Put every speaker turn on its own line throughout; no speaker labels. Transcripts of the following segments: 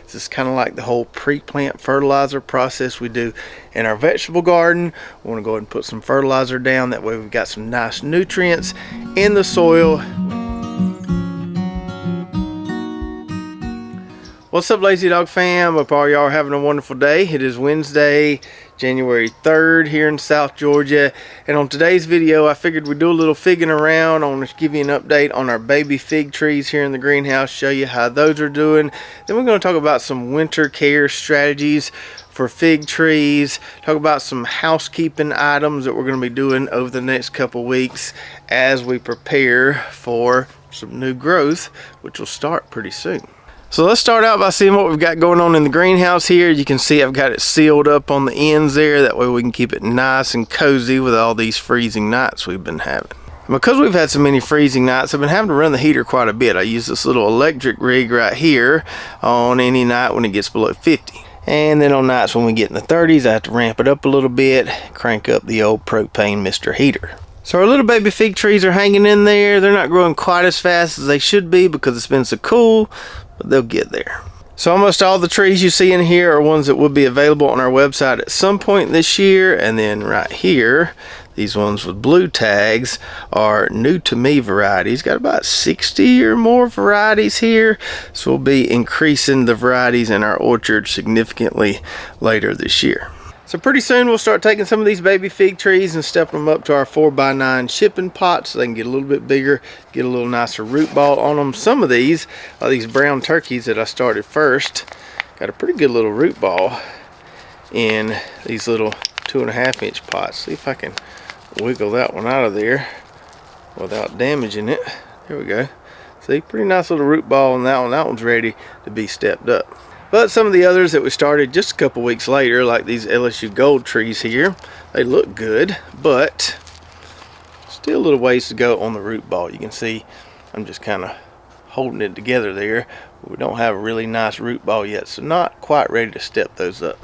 This is kind of like the whole pre-plant fertilizer process we do in our vegetable garden. We want to go ahead and put some fertilizer down. That way we've got some nice nutrients in the soil. What's up, Lazy Dog fam? Hope all y'all are having a wonderful day. It is Wednesday, January 3rd here in South Georgia, and on today's video I figured we'd do a little figging around. I want to give you an update on our baby fig trees here in the greenhouse, show you how those are doing. Then we're going to talk about some winter care strategies for fig trees, talk about some housekeeping items that we're going to be doing over the next couple weeks as we prepare for some new growth, which will start pretty soon. So let's start out by seeing what we've got going on in the greenhouse here. You can see I've got it sealed up on the ends there. That way we can keep it nice and cozy with all these freezing nights we've been having. And because we've had so many freezing nights, I've been having to run the heater quite a bit. I use this little electric rig right here on any night when it gets below 50. And then on nights when we get in the 30s, I have to ramp it up a little bit, crank up the old propane Mr. Heater. So our little baby fig trees are hanging in there. They're not growing quite as fast as they should be because it's been so cool, but they'll get there. So almost all the trees you see in here are ones that will be available on our website at some point this year. And then right here, these ones with blue tags are new to me varieties. Got about 60 or more varieties here. So we'll be increasing the varieties in our orchard significantly later this year. So pretty soon we'll start taking some of these baby fig trees and stepping them up to our 4x9 shipping pots so they can get a little bit bigger, get a little nicer root ball on them. Some of these brown turkeys that I started first got a pretty good little root ball in these little 2.5-inch pots. See if I can wiggle that one out of there without damaging it. There we go. See, pretty nice little root ball on that one. That one's ready to be stepped up. But some of the others that we started just a couple weeks later, like these LSU gold trees here, they look good, but still a little ways to go on the root ball. You can see I'm just kind of holding it together there. We don't have a really nice root ball yet, so not quite ready to step those up.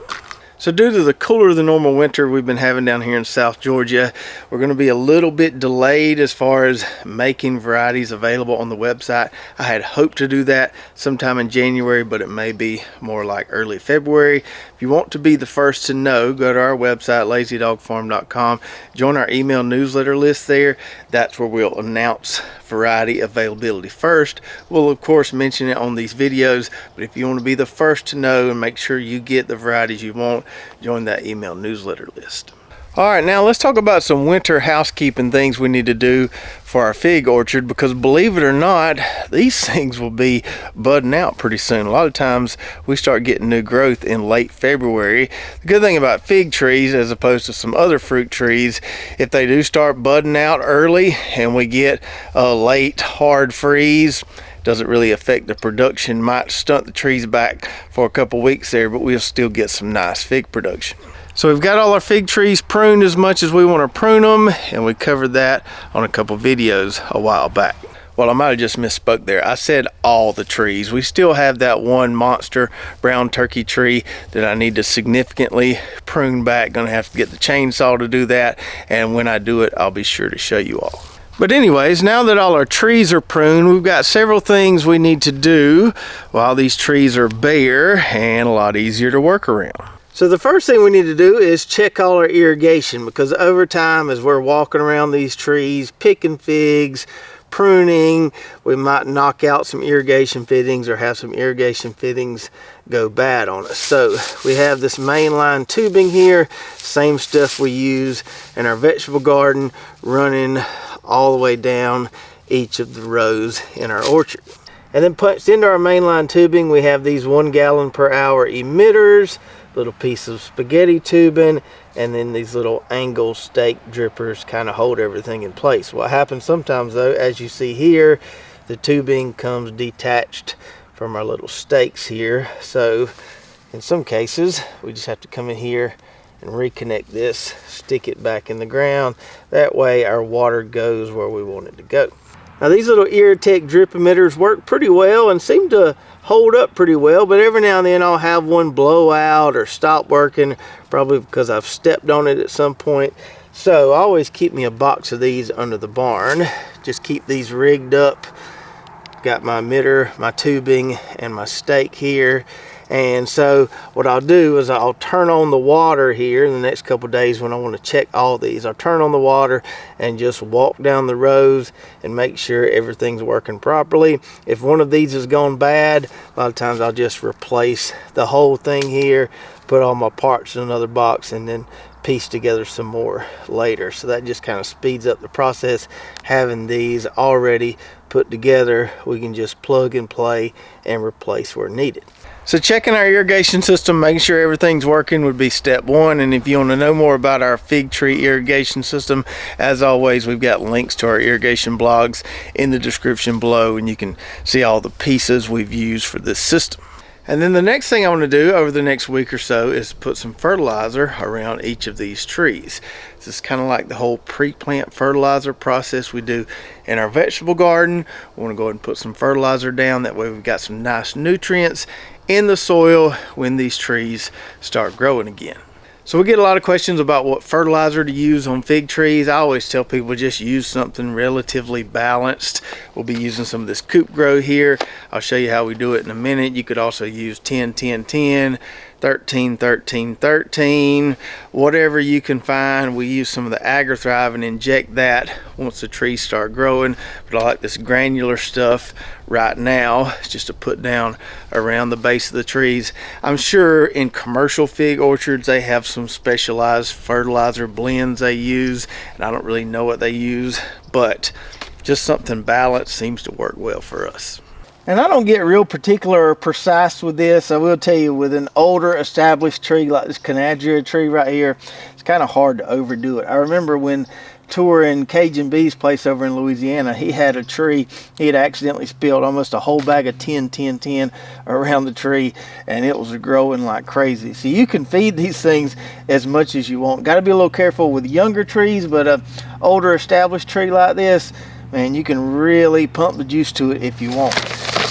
So due to the cooler than normal winter we've been having down here in South Georgia, we're going to be a little bit delayed as far as making varieties available on the website. I had hoped to do that sometime in January, but it may be more like early February. If you want to be the first to know, go to our website, lazydogfarm.com. Join our email newsletter list there. That's where we'll announce variety availability first. We'll of course mention it on these videos, but if you want to be the first to know and make sure you get the varieties you want, join that email newsletter list. All right, now let's talk about some winter housekeeping things we need to do for our fig orchard, because believe it or not, these things will be budding out pretty soon. A lot of times we start getting new growth in late February. The good thing about fig trees, as opposed to some other fruit trees, if they do start budding out early and we get a late hard freeze, doesn't really affect the production. Might stunt the trees back for a couple weeks there, but we'll still get some nice fig production. So we've got all our fig trees pruned as much as we want to prune them, and we covered that on a couple videos a while back. Well, I might have just misspoke there. I said all the trees. We still have that one monster brown turkey tree that I need to significantly prune back. Gonna have to get the chainsaw to do that, and when I do it, I'll be sure to show you all. But anyways, now that all our trees are pruned, we've got several things we need to do while these trees are bare and a lot easier to work around. So the first thing we need to do is check all our irrigation, because over time, as we're walking around these trees, picking figs, pruning, we might knock out some irrigation fittings or have some irrigation fittings go bad on us. So we have this mainline tubing here, same stuff we use in our vegetable garden, running all the way down each of the rows in our orchard. And then punched into our mainline tubing, we have these 1 gallon per hour emitters, little piece of spaghetti tubing, and then these little angle stake drippers kind of hold everything in place. What happens sometimes though, as you see here, the tubing comes detached from our little stakes here. So in some cases, we just have to come in here and reconnect this, stick it back in the ground. That way our water goes where we want it to go. Now these little Irrotech drip emitters work pretty well and seem to hold up pretty well, but every now and then I'll have one blow out or stop working, probably because I've stepped on it at some point. So I always keep me a box of these under the barn. Just keep these rigged up. Got my emitter, my tubing, and my stake here. And so what I'll do is I'll turn on the water here in the next couple days when I want to check all these. I'll turn on the water and just walk down the rows and make sure everything's working properly. If one of these has gone bad, a lot of times I'll just replace the whole thing here, put all my parts in another box, and then piece together some more later. So that just kind of speeds up the process. Having these already put together, we can just plug and play and replace where needed. So checking our irrigation system, making sure everything's working would be step one. And if you want to know more about our fig tree irrigation system, as always, we've got links to our irrigation blogs in the description below, and you can see all the pieces we've used for this system. And then the next thing I want to do over the next week or so is put some fertilizer around each of these trees. This is kind of like the whole pre-plant fertilizer process we do in our vegetable garden. We want to go ahead and put some fertilizer down. That way we've got some nice nutrients in the soil when these trees start growing again. So we get a lot of questions about what fertilizer to use on fig trees. I always tell people just use something relatively balanced. We'll be using some of this coop grow here. I'll show you how we do it in a minute. You could also use 10, 10, 10, 13, 13, 13, whatever you can find. We use some of the AgriThrive and inject that once the trees start growing. But I like this granular stuff right now, just to put down around the base of the trees. I'm sure in commercial fig orchards they have some specialized fertilizer blends they use, and I don't really know what they use, but just something balanced seems to work well for us. And I don't get real particular or precise with this. I will tell you, with an older established tree like this Canadria tree right here, it's kind of hard to overdo it. I remember when touring Cajun B's place over in Louisiana, he had a tree, he had accidentally spilled almost a whole bag of 10, 10, 10 around the tree, and it was growing like crazy. So you can feed these things as much as you want. Got to be a little careful with younger trees, but an older established tree like this, man, you can really pump the juice to it if you want.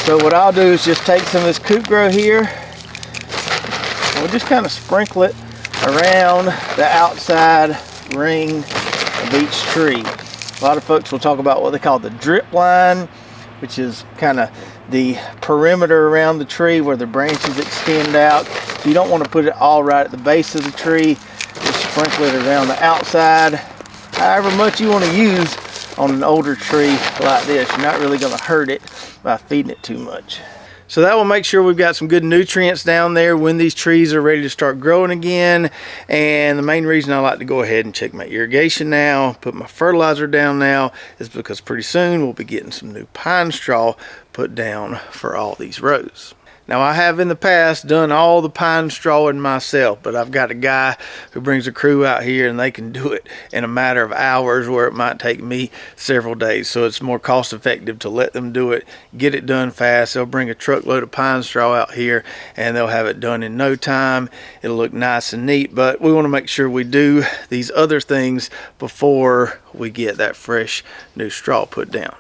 So what I'll do is just take some of this coop grow here, and we'll just kind of sprinkle it around the outside ring of each tree. A lot of folks will talk about what they call the drip line, which is kind of the perimeter around the tree where the branches extend out. So you don't want to put it all right at the base of the tree. Just sprinkle it around the outside, however much you want to use on an older tree like this. You're not really going to hurt it by feeding it too much. So that will make sure we've got some good nutrients down there when these trees are ready to start growing again. And the main reason I like to go ahead and check my irrigation now, put my fertilizer down now, is because pretty soon we'll be getting some new pine straw put down for all these rows. Now, I have in the past done all the pine strawing myself, but I've got a guy who brings a crew out here and they can do it in a matter of hours where it might take me several days. So it's more cost effective to let them do it, get it done fast. They'll bring a truckload of pine straw out here and they'll have it done in no time. It'll look nice and neat, but we want to make sure we do these other things before we get that fresh new straw put down.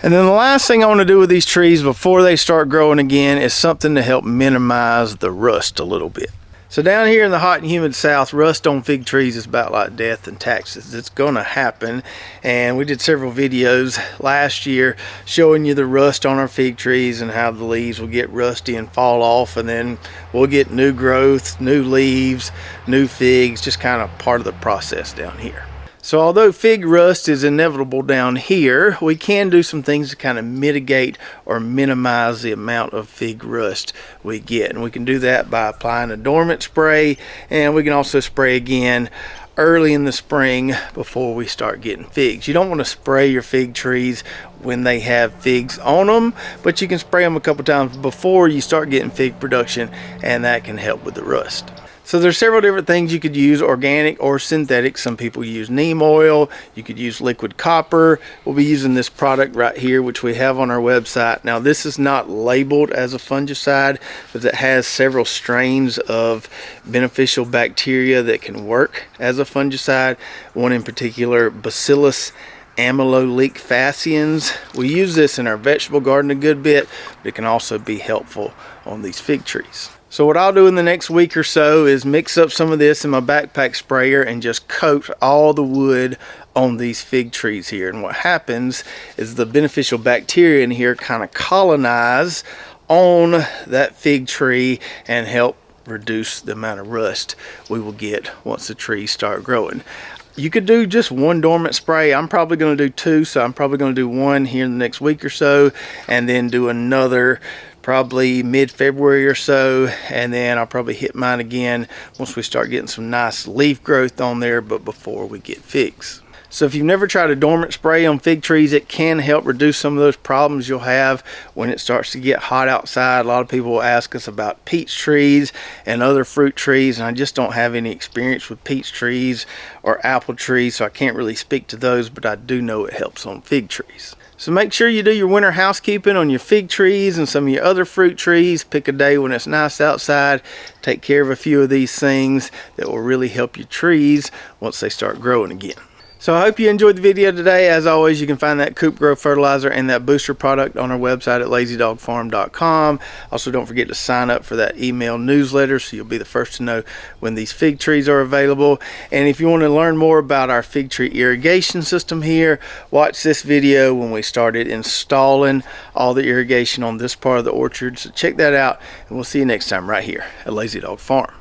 And then the last thing I want to do with these trees before they start growing again is something to help minimize the rust a little bit. So down here in the hot and humid south, rust on fig trees is about like death and taxes. It's going to happen. And we did several videos last year showing you the rust on our fig trees and how the leaves will get rusty and fall off, and then we'll get new growth, new leaves, new figs, just kind of part of the process down here. So although fig rust is inevitable down here, we can do some things to kind of mitigate or minimize the amount of fig rust we get. And we can do that by applying a dormant spray, and we can also spray again early in the spring before we start getting figs. You don't want to spray your fig trees when they have figs on them, but you can spray them a couple times before you start getting fig production, and that can help with the rust. So there's several different things you could use, organic or synthetic. Some people use neem oil. You could use liquid copper. We'll be using this product right here, which we have on our website. Now, this is not labeled as a fungicide, but it has several strains of beneficial bacteria that can work as a fungicide. One in particular, Bacillus amylolic fascians. We use this in our vegetable garden a good bit, but it can also be helpful on these fig trees. So what I'll do in the next week or so is mix up some of this in my backpack sprayer and just coat all the wood on these fig trees here. And what happens is the beneficial bacteria in here kind of colonize on that fig tree and help reduce the amount of rust we will get once the trees start growing. You could do just one dormant spray. I'm probably going to do two, so I'm probably going to do one here in the next week or so, and then do another probably mid-February or so, and then I'll probably hit mine again once we start getting some nice leaf growth on there, but before we get figs. So if you've never tried a dormant spray on fig trees, it can help reduce some of those problems you'll have when it starts to get hot outside. A lot of people will ask us about peach trees and other fruit trees, and I just don't have any experience with peach trees or apple trees, so I can't really speak to those, but I do know it helps on fig trees. So make sure you do your winter housekeeping on your fig trees and some of your other fruit trees. Pick a day when it's nice outside. Take care of a few of these things that will really help your trees once they start growing again. So I hope you enjoyed the video today. As always, you can find that Coop Grow fertilizer and that booster product on our website at lazydogfarm.com. Also, don't forget to sign up for that email newsletter so you'll be the first to know when these fig trees are available. And if you want to learn more about our fig tree irrigation system here, watch this video when we started installing all the irrigation on this part of the orchard. So check that out, and we'll see you next time right here at Lazy Dog Farm.